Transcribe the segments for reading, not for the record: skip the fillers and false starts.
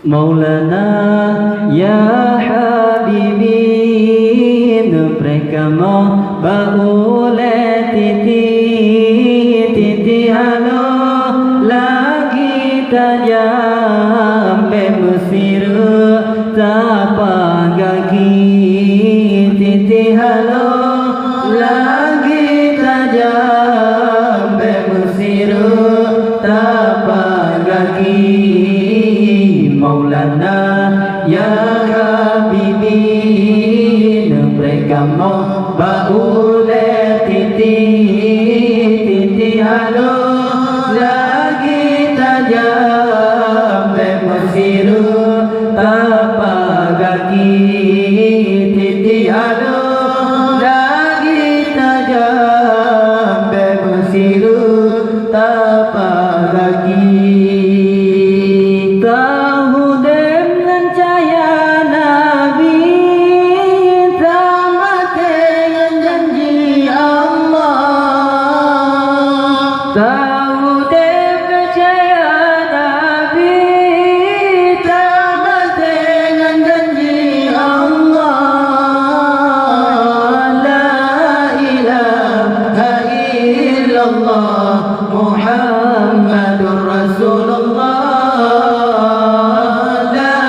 Maulana ya Habibi mereka mau baule titi halo lagi tajam pe Mesir tapa gagi titi halo lagi tajam pe Mesir tapa gagi Maulana ya Habibi mereka mau baule titi halo lagi tajam pe Mesir tapa gagi titi halo lagi tajam pe Mesir tapa gagi tahu deh percaya Nabi tamat dengan janji Allah la ilaha illallah Muhammadur Rasulullah la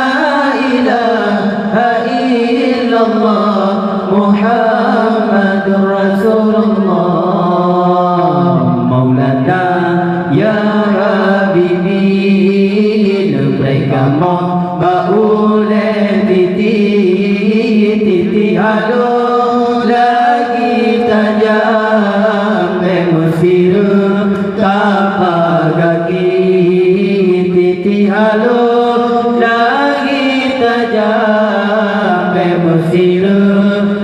ilaha illallah Muhammadur Rasulullah ya Habibi mereka mau baule titi halo lagi tajam pe Mesir tapa gagi titi halo lagi tajam pe Mesir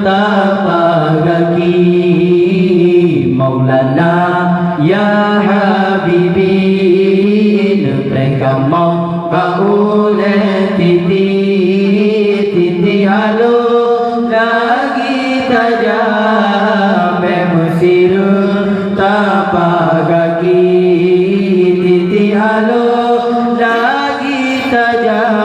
tapa gagi Maulana ya Habibi mereka mau baule titi halo lagi tajam pe Mesir tapa gagi titi halo lagi tajam